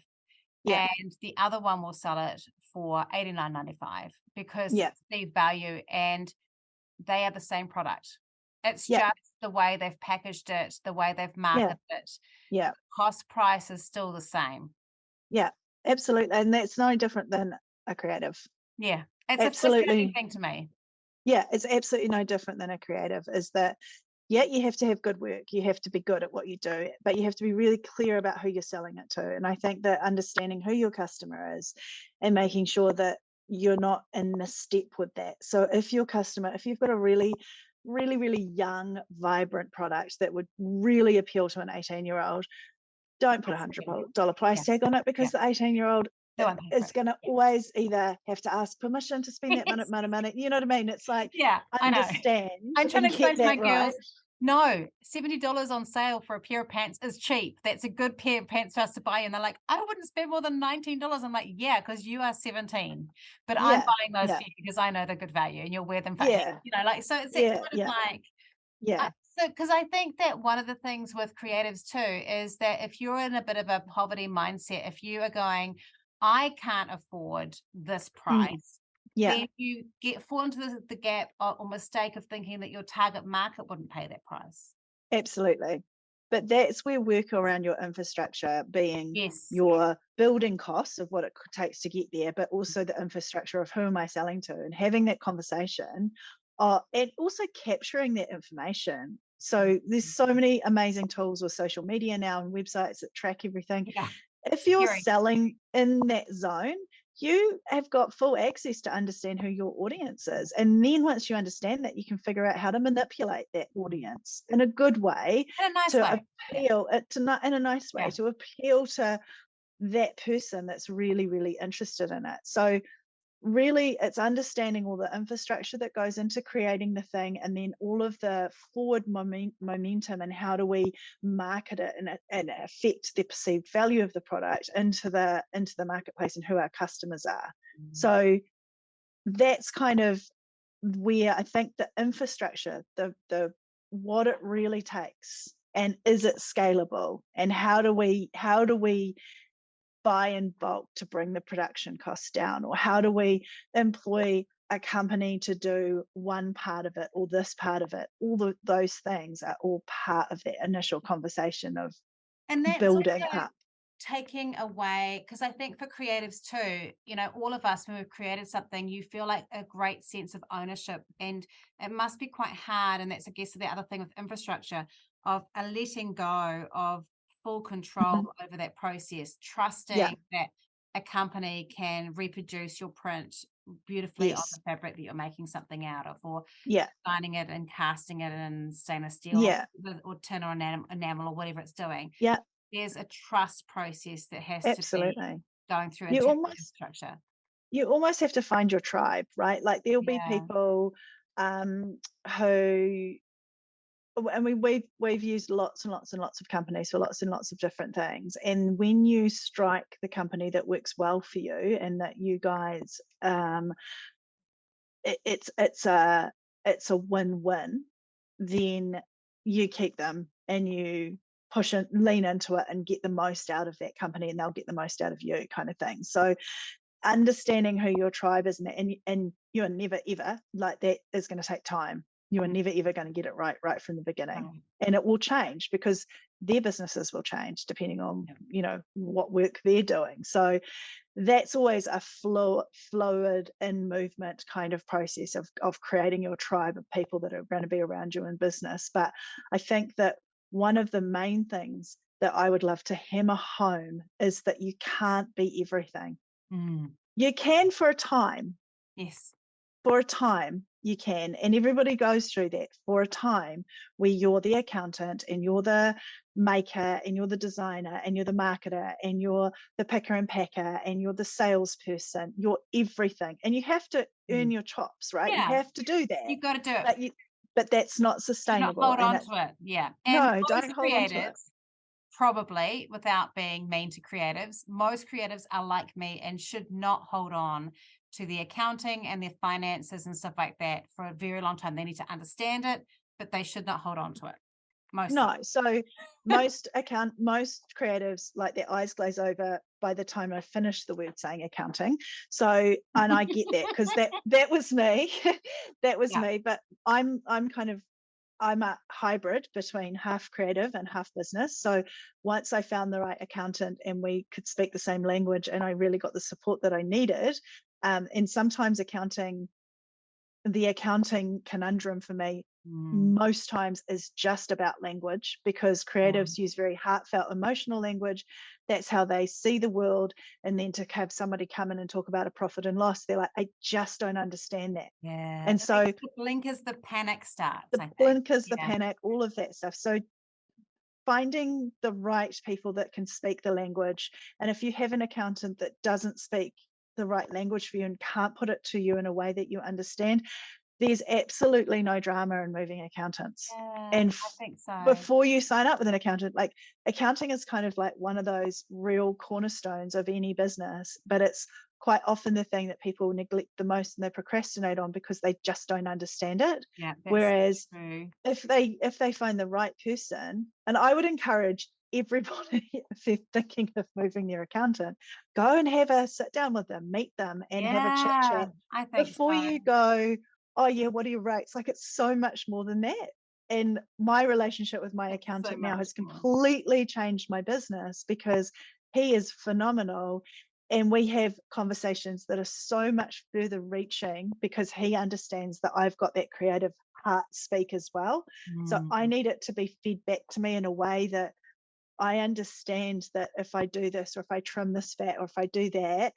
And the other one will sell it for $89.95, because the value, and they are the same product. It's just the way they've packaged it, the way they've marketed it. The cost price is still the same. Yeah, absolutely. And that's no different than a creative. Yeah, it's absolutely a thing to me. Yeah, it's absolutely no different than a creative. Is that, you have to have good work. You have to be good at what you do, but you have to be really clear about who you're selling it to. And I think that understanding who your customer is and making sure that you're not in a step with that. So if you've got a really, really, really young, vibrant product that would really appeal to an 18-year-old, don't put $100 price tag on it, because the 18-year-old is going to always either have to ask permission to spend that amount of money. You know what I mean? It's like, understand. I'm trying to explain to my girls, no, $70 on sale for a pair of pants is cheap. That's a good pair of pants for us to buy. And they're like, I wouldn't spend more than $19. I'm like, yeah, because you are 17. But I'm buying those for you because I know they're good value, and you'll wear them for so it's kind of like, so, because I think that one of the things with creatives too is that if you're in a bit of a poverty mindset, if you are going, I can't afford this price, then you fall into the gap or mistake of thinking that your target market wouldn't pay that price. Absolutely. But that's where work around your infrastructure being your building costs of what it takes to get there, but also the infrastructure of who am I selling to, and having that conversation, and also capturing that information. So there's so many amazing tools with social media now and websites that track everything. Yeah. If you're selling in that zone, you have got full access to understand who your audience is. And then once you understand that, you can figure out how to manipulate that audience in a good way, In a nice to way. appeal it to, in a nice way, Yeah. to appeal to that person that's really, really interested in it. So really, it's understanding all the infrastructure that goes into creating the thing, and then all of the forward momentum, and how do we market it and affect the perceived value of the product into the marketplace and who our customers are. So that's kind of where I think the infrastructure, the what it really takes, and is it scalable, and how do we buy in bulk to bring the production costs down, or how do we employ a company to do one part of it or this part of it. All those things are all part of that initial conversation of building up. Taking away, because I think for creatives too, all of us, when we've created something, you feel like a great sense of ownership, and it must be quite hard. And that's, I guess, the other thing with infrastructure, of a letting go of full control over that process, trusting that a company can reproduce your print beautifully on the fabric that you're making something out of, or designing it and casting it in stainless steel or tin or enamel or whatever it's doing. There's a trust process that has to be going through infrastructure. You almost have to find your tribe, right? Like there'll be people who, and we've used lots and lots and lots of companies for lots and lots of different things. And when you strike the company that works well for you, and that you guys, it's a win-win, then you keep them and you push and lean into it and get the most out of that company, and they'll get the most out of you, kind of thing. So understanding who your tribe is, and you're never ever, like, that is going to take time. You are never ever going to get it right from the beginning, and it will change because their businesses will change depending on what work they're doing. So that's always a fluid in movement kind of process of creating your tribe of people that are going to be around you in business. But I think that one of the main things that I would love to hammer home is that you can't be everything. You can for a time. Yes. For a time, you can. And everybody goes through that for a time, where you're the accountant, and you're the maker, and you're the designer, and you're the marketer, and you're the picker and packer, and you're the salesperson. You're everything. And you have to earn your chops, right? Yeah. You have to do that. You've got to do it. But that's not sustainable. Not hold on to it. Yeah. And no, don't hold on to it. Probably, without being mean to creatives, most creatives are like me and should not hold on to the accounting and their finances and stuff like that for a very long time. They need to understand it, but they should not hold on to it. So most creatives, like, their eyes glaze over by the time I finish the word saying accounting. So, and I get that, because that was me. That was me. But I'm a hybrid between half creative and half business. So once I found the right accountant and we could speak the same language, and I really got the support that I needed, and sometimes the accounting conundrum for me most times is just about language, because creatives use very heartfelt, emotional language. That's how they see the world. And then to have somebody come in and talk about a profit and loss, they're like, I just don't understand that. Yeah. And so the blinkers, the panic starts. The blinkers, the panic, all of that stuff. So finding the right people that can speak the language. And if you have an accountant that doesn't speak the right language for you and can't put it to you in a way that you understand, there's absolutely no drama in moving accountants. And I think so. Before you sign up with an accountant, like, accounting is kind of like one of those real cornerstones of any business, but it's quite often the thing that people neglect the most and they procrastinate on because they just don't understand it. Whereas if they find the right person, and I would encourage everybody, if they're thinking of moving their accountant, go and have a sit down with them, meet them, and have a chit chat before you go, oh yeah, what are your rates? Like, it's so much more than that. And my relationship with my accountant now has completely changed my business, because he is phenomenal. And we have conversations that are so much further reaching, because he understands that I've got that creative heart speak as well. So I need it to be fed back to me in a way that I understand that if I do this, or if I trim this fat, or if I do that,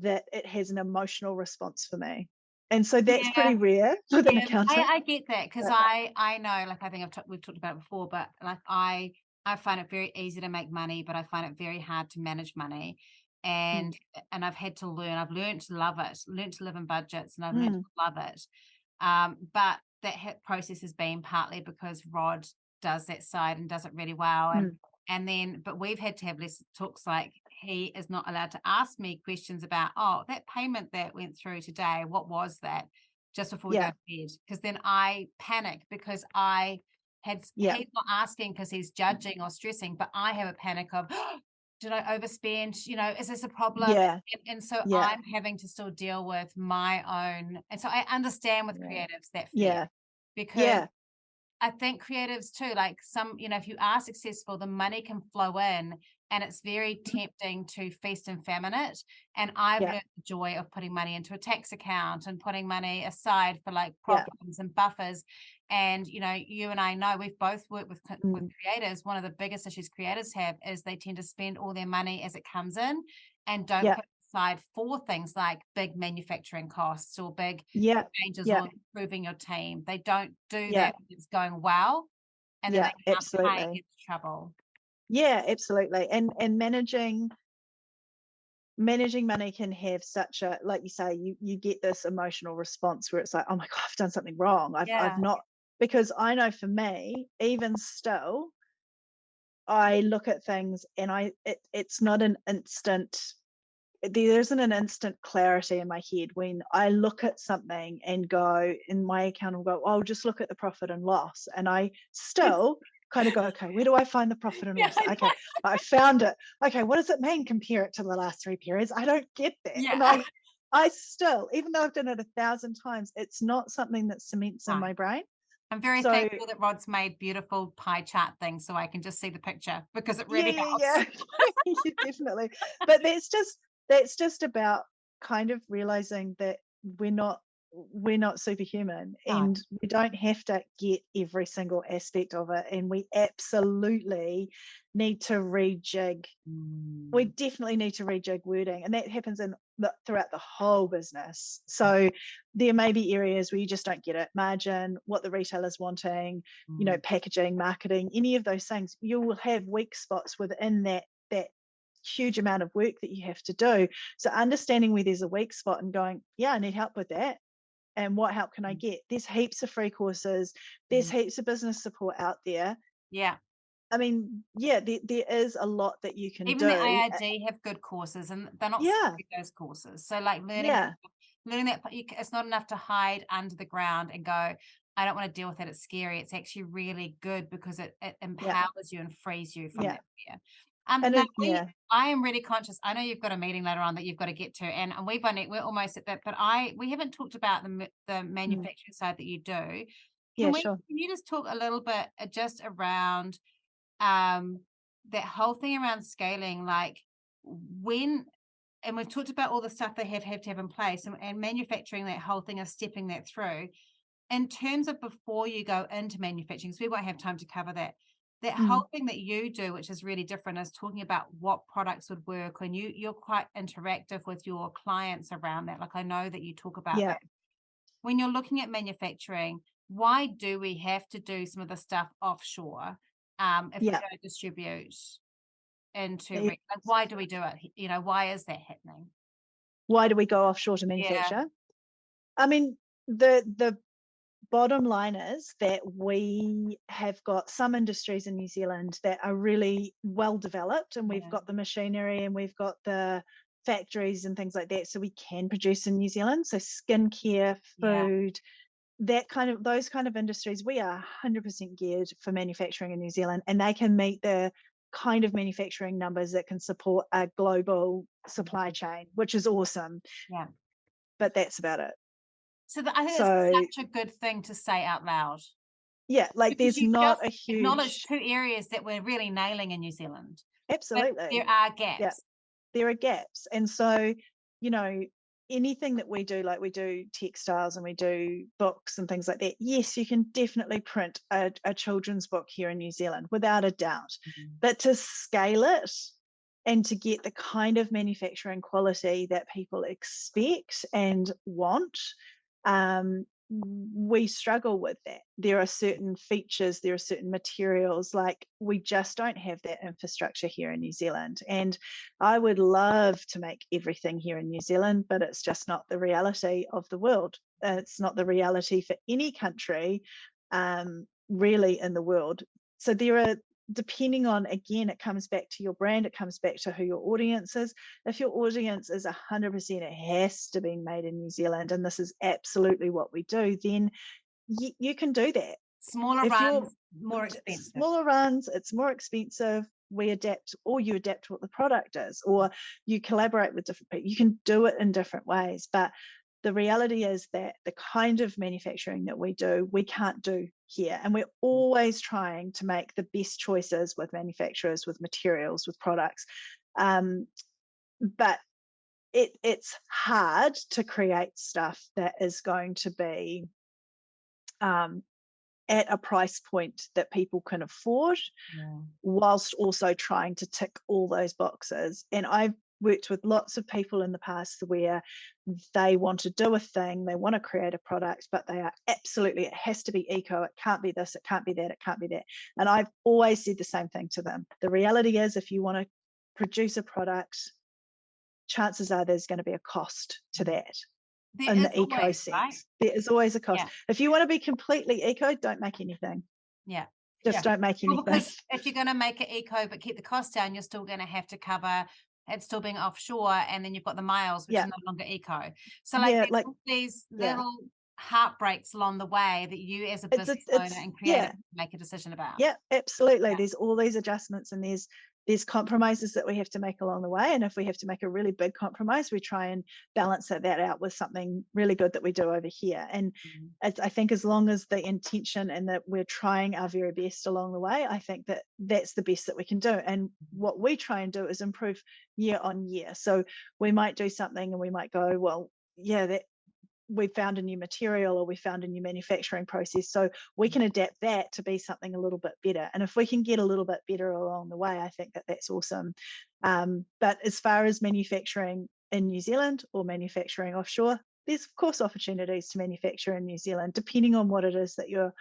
that it has an emotional response for me. And so that's Yeah. pretty rare with an Yeah, accountant. I get that, because But I know, like, I think we've talked about it before, but like I find it very easy to make money, but I find it very hard to manage money. mm, And I've had to learn. I've learned to love it, learned to live in budgets, and I've learned to mm, love it. But that process has been partly because Rod does that side and does it really well. mm, But we've had to have less talks, like he is not allowed to ask me questions about, oh, that payment that went through today, what was that? Just before we go yeah, to bed. Because then I panic, because yeah, he's not asking because he's judging or stressing, but I have a panic of, did I overspend? Is this a problem? yeah, And so yeah, I'm having to still deal with my own. And so I understand with yeah, creatives that fear, yeah, because yeah, I think creatives too, like if you are successful, the money can flow in, and it's very tempting to feast and famine it. And I've yeah, learned the joy of putting money into a tax account and putting money aside for like yeah, problems and buffers. And, you and I know we've both worked with mm, creators. One of the biggest issues creators have is they tend to spend all their money as it comes in and don't yeah, put aside for things like big manufacturing costs or big yeah, changes yeah, or improving your team. They don't do yeah, that when it's going well, and then yeah, they can't pay and absolutely. get into trouble. Yeah, absolutely. And managing money can have such a, like you say, you get this emotional response where it's like, oh my God, I've done something wrong. I've Yeah. not, because I know for me, even still, I look at things and it's not an instant, there isn't an instant clarity in my head when I look at something and go, in my account will go, oh, just look at the profit and loss. And I still kind of go, okay, where do I find the profit and Yeah, loss? I know. Okay, I found it. Okay, what does it mean? Compare it to the last 3 periods. I don't get that. And Yeah. I still, even though I've done it 1,000 times, it's not something that cements in No. my brain. I'm very So thankful that Rod's made beautiful pie chart things so I can just see the picture, because it yeah, really yeah, helps. yeah. Yeah, definitely. But that's just about kind of realizing that we're not we're not superhuman, No. and we don't have to get every single aspect of it, and we absolutely need to rejig. We Mm. definitely need to rejig wording, and that happens throughout the whole business. So there may be areas where you just don't get it: margin, what the retailer's wanting, Mm. packaging, marketing, any of those things. You will have weak spots within that huge amount of work that you have to do. So understanding where there's a weak spot and going, yeah, I need help with that. And what help can I get? There's heaps of free courses. There's Mm. heaps of business support out there. Yeah. I mean, yeah, there is a lot that you can Even the do. AID have good courses, and they're not Yeah, scary, those courses. So like yeah, learning that it's not enough to hide under the ground and go, I don't want to deal with it. It's scary. It's actually really good, because it yeah, empowers you and frees you from yeah. that fear. And Now yeah, I am really conscious. I know you've got a meeting later on that you've got to get to, and we're almost at that. But we haven't talked about the mm, manufacturing side that you do. yeah, sure. Can you just talk a little bit just around um that whole thing around scaling, like when, and we've talked about all the stuff they have to have in place, and manufacturing, that whole thing of stepping that through in terms of before you go into manufacturing, because we won't have time to cover that. That Mm, whole thing that you do, which is really different, is talking about what products would work, and you're quite interactive with your clients around that. Like, I know that you talk about yeah, that. When you're looking at manufacturing, why do we have to do some of the stuff offshore, if we yeah. don't distribute into Yeah. like, why do we do it? Why is that happening? Why do we go offshore to Yeah. manufacture? I mean, the bottom line is that we have got some industries in New Zealand that are really well developed, and we've Yeah. got the machinery and we've got the factories and things like that, so we can produce in New Zealand. So skincare, Yeah. food, those kind of industries, we are 100% geared for manufacturing in New Zealand, and they can meet the kind of manufacturing numbers that can support a global supply chain, which is awesome. Yeah. But that's about it. So I think So it's such a good thing to say out loud, yeah, like because there's you just not a acknowledge huge, two areas that we're really nailing in New Zealand, but absolutely, there are yeah, gaps. there are gaps. And so, you know, anything that we do, like we do textiles and we do books and things like that, yes, you can definitely print a children's book here in New Zealand without a doubt. But to scale it and to get the kind of manufacturing quality that people expect and want, we struggle with that. There are certain features, there are certain materials, like we just don't have that infrastructure here in New Zealand. And I would love to make everything here in New Zealand, but it's just not the reality of the world. It's not the reality for any country, really, in the world. So there are, depending on, again, it comes back to your brand, it comes back to who your audience is. If your audience is 100%, it has to be made in New Zealand, and this is absolutely what we do, then you can do that. Smaller runs, more expensive. Smaller runs, it's more expensive. We adapt, or you adapt what the product is, or you collaborate with different people. You can do it in different ways, but the reality is that the kind of manufacturing that we do, we can't do here. And we're always trying to make the best choices with manufacturers, with materials, with products. But it's hard to create stuff that is going to be at a price point that people can afford, whilst also trying to tick all those boxes. And I've worked with lots of people in the past where they want to do a thing, they want to create a product, but they are absolutely, it has to be eco, it can't be this, it can't be that, it can't be that. And I've always said the same thing to them. The reality is, if you want to produce a product, chances are there's going to be a cost to that. In the eco sense, right? There is always a cost. If you want to be completely eco, don't make anything. Don't make anything. Well, because if you're going to make it eco but keep the cost down, you're still going to have to cover it still being offshore, and then you've got the miles, which are no longer eco. So these little heartbreaks along the way that you as a business owner and creator make a decision about. Yeah, absolutely. There's all these adjustments, and there's compromises that we have to make along the way. And if we have to make a really big compromise, we try and balance that out with something really good that we do over here. And I think as long as the intention and that we're trying our very best along the way, I think that that's the best that we can do. And what we try and do is improve year on year. So we might do something and we might go, well, that we found a new material, or we found a new manufacturing process, so we can adapt that to be something a little bit better. And if we can get a little bit better along the way, I think that that's awesome. But as far as manufacturing in New Zealand or manufacturing offshore, there's of course opportunities to manufacture in New Zealand, depending on what it is that you're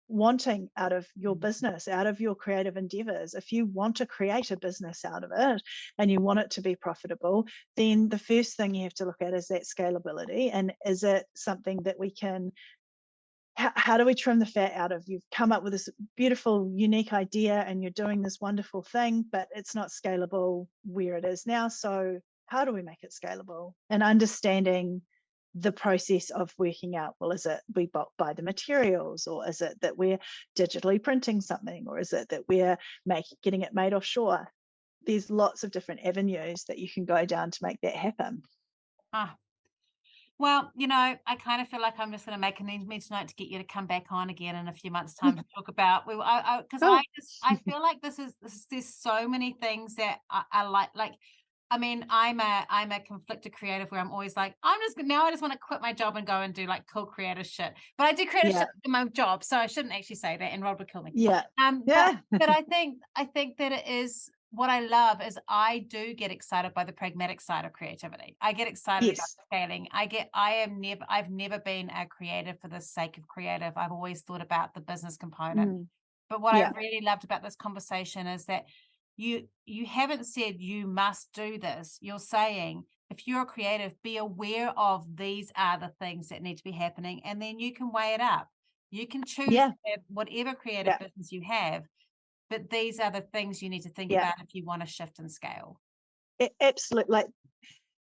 wanting out of your business, out of your creative endeavors. If you want to create a business out of it and you want it to be profitable, then the first thing you have to look at is that scalability. And is it something that we can, how do we trim the fat out of? You've come up with this beautiful, unique idea and you're doing this wonderful thing, but it's not scalable where it is now. So how do we make it scalable? And understanding the process of working out, well, is it we buy the materials, or is it that we're digitally printing something, or is it that we're getting it made offshore? There's lots of different avenues that you can go down to make that happen. Well, I kind of feel like I'm just going to make an announcement tonight to get you to come back on again in a few months' time to talk about, because I feel like there's so many things that I like. I mean, I'm a conflicted creative where I'm always like, I just want to quit my job and go and do like cool creative shit. But I do creative shit in my job, so I shouldn't actually say that, and Rod would kill me. But I think that it is, what I love is I do get excited by the pragmatic side of creativity. I get excited about scaling. I've never been a creative for the sake of creative. I've always thought about the business component. But what I really loved about this conversation is that you haven't said you must do this. You're saying, if you're a creative, be aware of these are the things that need to be happening, and then you can weigh it up. You can choose to have whatever creative business you have, but these are the things you need to think about if you want to shift and scale. Absolutely. Like,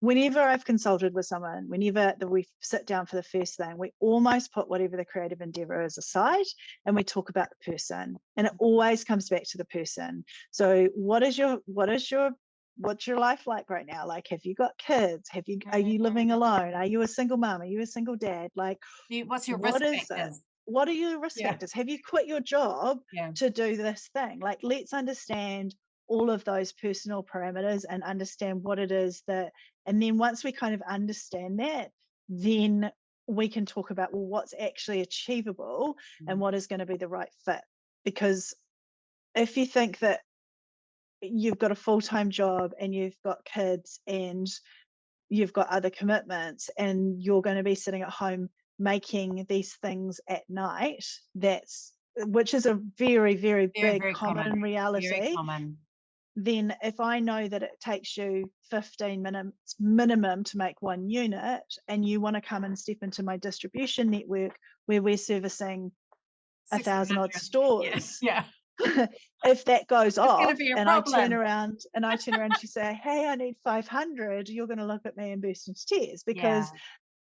whenever I've consulted with someone, whenever we sit down for the first thing, we almost put whatever the creative endeavor is aside and we talk about the person. And it always comes back to the person. So what's your life like right now? Like, have you got kids? Are you living alone? Are you a single mom? Are you a single dad? Like, what's your risk factors? What are your risk factors? Have you quit your job to do this thing? Like, let's understand all of those personal parameters and understand what it is that, and then once we kind of understand that, then we can talk about, well, what's actually achievable and what is going to be the right fit. Because if you think that you've got a full-time job and you've got kids and you've got other commitments and you're going to be sitting at home making these things at night, which is a very, very big common reality. Very common. Then if I know that it takes you 15 minutes minimum to make one unit, and you want to come and step into my distribution network where we're servicing 1,000 odd stores, if that goes off and I turn around and you say, hey, I need 500, you're going to look at me and burst into tears, because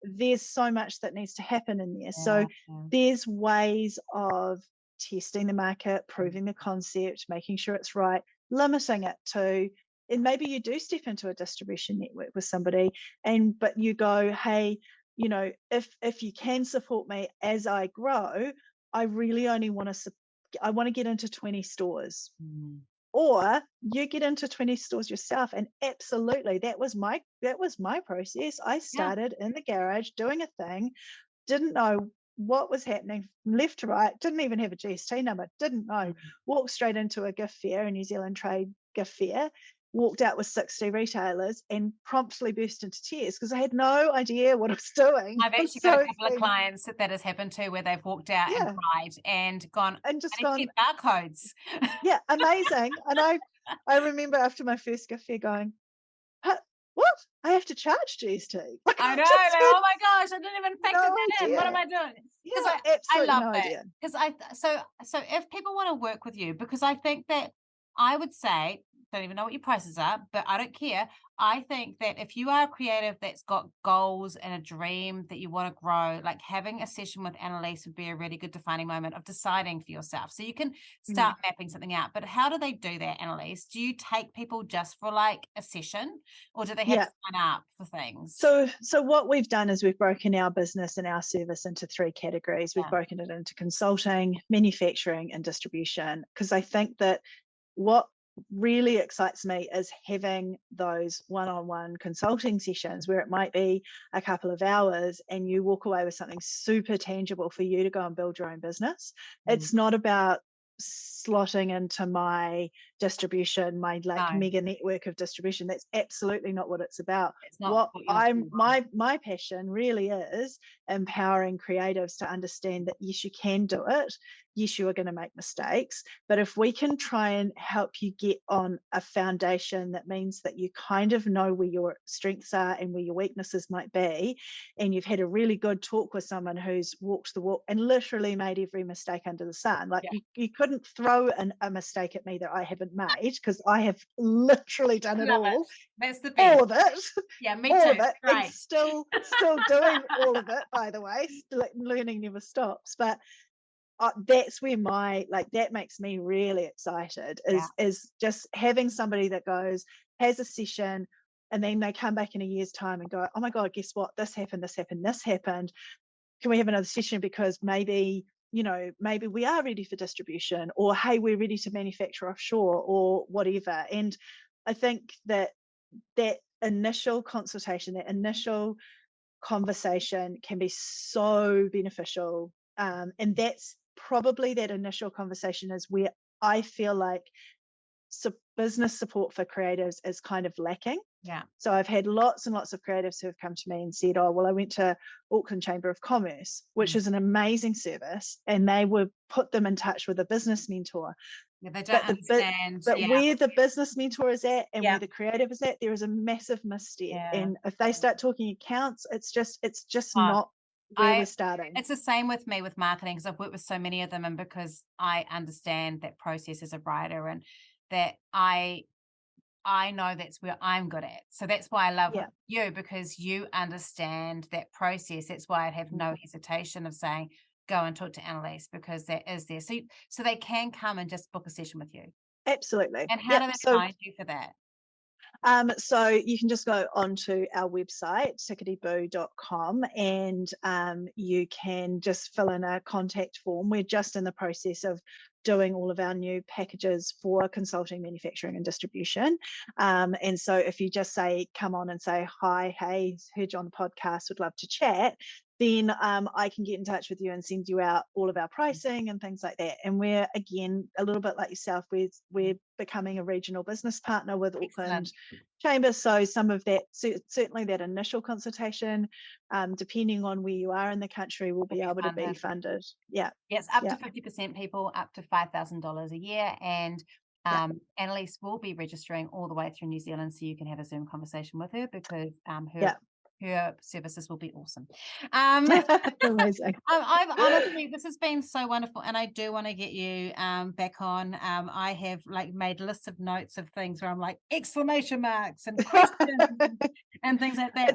there's so much that needs to happen in there. So there's ways of testing the market, proving the concept, making sure it's right, limiting it to, and maybe you do step into a distribution network with somebody, but you go, hey, you know, if you can support me as I grow, I really only want to get into 20 stores. Or you get into 20 stores yourself. And absolutely, that was my process. I started in the garage doing a thing, didn't know what was happening from left to right, didn't even have a GST number, didn't know, walked straight into a gift fair, a New Zealand trade gift fair, walked out with 60 retailers and promptly burst into tears because I had no idea what I was doing. I've actually got a couple of clients that has happened to, where they've walked out and cried and gone, and just gone, barcodes. Yeah, amazing. And I remember after my first gift fair going, what? I have to charge GST. I know. Oh my gosh, I didn't even factor that in. What am I doing? Yeah, I love that. Because so if people want to work with you, because I think that I would say, don't even know what your prices are, but I don't care. I think that if you are a creative that's got goals and a dream that you want to grow, like having a session with Anneliese would be a really good defining moment of deciding for yourself. So you can start mapping something out. But how do they do that, Anneliese? Do you take people just for like a session, or do they have to sign up for things? So what we've done is we've broken our business and our service into 3 categories. We've broken it into consulting, manufacturing, and distribution, because I think that what really excites me is having those one-on-one consulting sessions where it might be a couple of hours and you walk away with something super tangible for you to go and build your own business. It's not about slotting into my distribution, my mega network of distribution. That's absolutely not what it's about. My passion really is empowering creatives to understand that yes, you can do it. Yes, you are going to make mistakes, but if we can try and help you get on a foundation that means that you kind of know where your strengths are and where your weaknesses might be, and you've had a really good talk with someone who's walked the walk and literally made every mistake under the sun. Like you couldn't throw a mistake at me that I haven't made, because I have literally done it all. That's the best. All of it. Yeah, me all too. Of it. Right. And still doing all of it, by the way. Learning never stops. But that's where that makes me really excited, is just having somebody that has a session, and then they come back in a year's time and go, oh my God, guess what? This happened. Can we have another session? Because maybe we are ready for distribution, or hey, we're ready to manufacture offshore, or whatever. And I think that initial consultation, that initial conversation can be so beneficial. And that's probably, that initial conversation is where I feel like business support for creatives is kind of lacking. Yeah. So I've had lots and lots of creatives who have come to me and said, oh, well, I went to Auckland Chamber of Commerce, which is an amazing service, and they would put them in touch with a business mentor. Yeah, they don't understand. But where the business mentor is at and where the creative is at, there is a massive misstep. Yeah. And if they start talking accounts, it's just not where we're starting. It's the same with me with marketing, because I've worked with so many of them, and because I understand that process as a writer, and that I know that's where I'm good at. So that's why I love you, because you understand that process. That's why I'd have no hesitation of saying, go and talk to Anneliese, because that is there. So they can come and just book a session with you. Absolutely. And how do they find you for that? So you can just go onto our website, tikitibu.com, and you can just fill in a contact form. We're just in the process of doing all of our new packages for consulting, manufacturing and distribution. And so if you just come on and say, hi, hey, heard you on the podcast, would love to chat, then I can get in touch with you and send you out all of our pricing and things like that. And we're, again, a little bit like yourself, we're becoming a regional business partner with Auckland Chamber. So some of that, certainly that initial consultation, depending on where you are in the country, will be able to be funded. Yeah. Yes, up to 50% people, up to $5,000 a year. And Anneliese will be registering all the way through New Zealand, so you can have a Zoom conversation with her, because her services will be awesome. Amazing. I've honestly, this has been so wonderful, and I do want to get you back on. I have made lists of notes of things where I'm like exclamation marks and questions and things like that.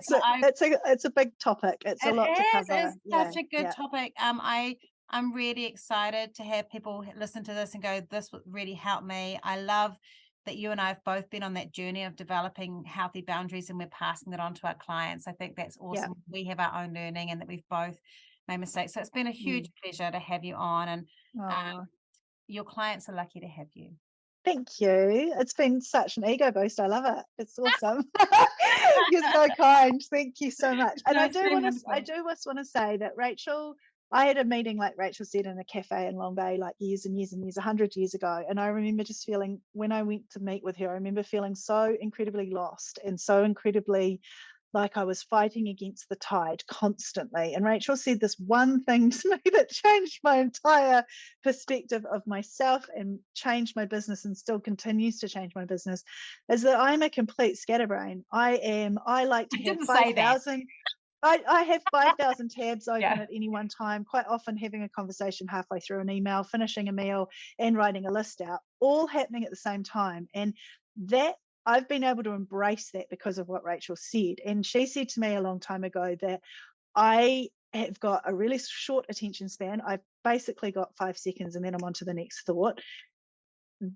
It's a big topic. It's a lot to cover. It's such a good topic. I'm really excited to have people listen to this and go, this would really help me. I love that you and I have both been on that journey of developing healthy boundaries, and we're passing that on to our clients. I think that's awesome. Yeah. We have our own learning, and that we've both made mistakes. So it's been a huge pleasure to have you on, and your clients are lucky to have you. Thank you. It's been such an ego boost. I love it. It's awesome. You're so kind. Thank you so much. And I do just want to say that Rachel, I had a meeting, like Rachel said, in a cafe in Long Bay, years and years and years, 100 years ago. And I remember just feeling, when I went to meet with her, I remember feeling so incredibly lost and so incredibly like I was fighting against the tide constantly. And Rachel said this one thing to me that changed my entire perspective of myself and changed my business, and still continues to change my business, is that I'm a complete scatterbrain. I like to have 5,000. I have 5,000 tabs open at any one time, quite often having a conversation halfway through an email, finishing a meal, and writing a list out, all happening at the same time. And that, I've been able to embrace that because of what Rachel said. And she said to me a long time ago that I have got a really short attention span. I've basically got 5 seconds and then I'm on to the next thought.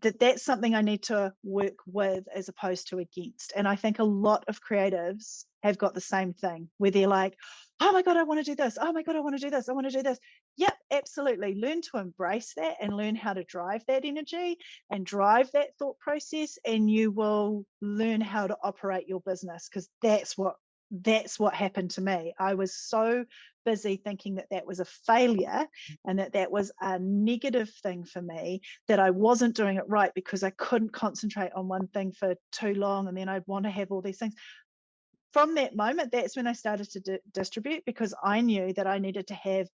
That's something I need to work with as opposed to against. And I think a lot of creatives have got the same thing, where they're like, oh my God, I want to do this. Oh my God, I want to do this. I want to do this. Yep, absolutely. Learn to embrace that and learn how to drive that energy and drive that thought process, and you will learn how to operate your business, because that's what happened to me. I was so busy thinking that was a failure and that was a negative thing for me, that I wasn't doing it right because I couldn't concentrate on one thing for too long, and then I'd want to have all these things. From that moment, that's when I started to distribute, because I knew that I need 100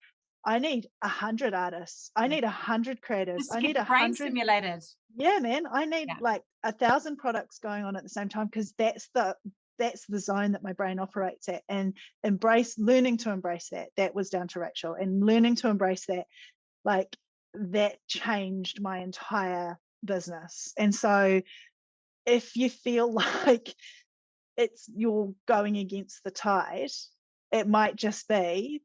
artists. I need 100 creatives. I need 100 brain stimulated. Yeah, man. I need 1,000 products going on at the same time, because that's the zone that my brain operates at. And learning to embrace that was down to Rachel, and learning to embrace that, that changed my entire business. And so if you feel like you're going against the tide, it might just be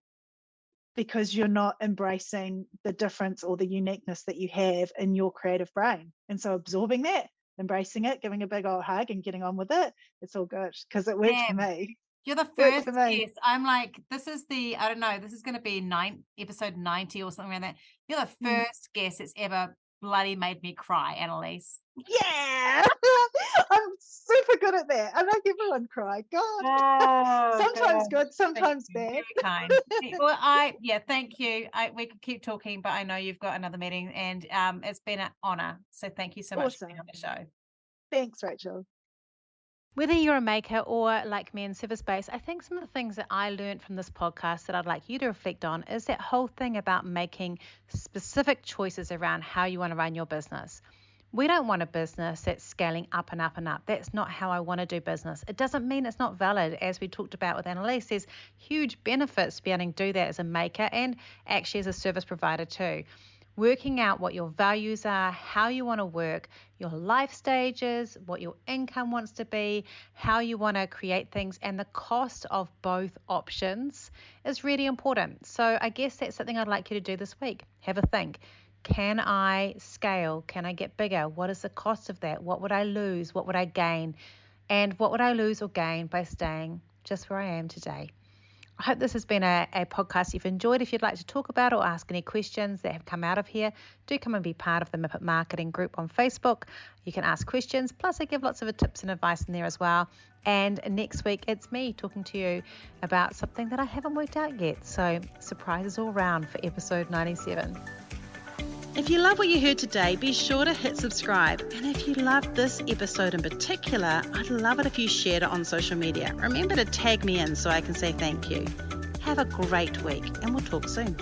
because you're not embracing the difference or the uniqueness that you have in your creative brain. And so absorbing that, embracing it, giving a big old hug and getting on with it, it's all good, because it worked for me. You're the first guest. I'm like, this is I don't know, this is going to be episode 90 or something like that. You're the first guest that's ever bloody made me cry, Anneliese. Yeah. I'm super good at that. I make everyone cry. God. Sometimes good, sometimes bad. Very kind. Well, thank you. We could keep talking, but I know you've got another meeting, and it's been an honor. So thank you so much for being on the show. Thanks, Rachel. Whether you're a maker or like me in service space, I think some of the things that I learned from this podcast that I'd like you to reflect on is that whole thing about making specific choices around how you want to run your business. We don't want a business that's scaling up and up and up. That's not how I want to do business. It doesn't mean it's not valid. As we talked about with Anneliese, there's huge benefits to being able to do that as a maker and actually as a service provider too. Working out what your values are, how you want to work, your life stages, what your income wants to be, how you want to create things, and the cost of both options is really important. So I guess that's something I'd like you to do this week. Have a think. Can I scale? Can I get bigger? What is the cost of that? What would I lose? What would I gain? And what would I lose or gain by staying just where I am today? I hope this has been a podcast you've enjoyed. If you'd like to talk about or ask any questions that have come out of here, do come and be part of the MIPIT Marketing group on Facebook. You can ask questions, plus I give lots of tips and advice in there as well. And next week, it's me talking to you about something that I haven't worked out yet. So surprises all round for episode 97. If you love what you heard today, be sure to hit subscribe. And if you loved this episode in particular, I'd love it if you shared it on social media. Remember to tag me in so I can say thank you. Have a great week, and we'll talk soon.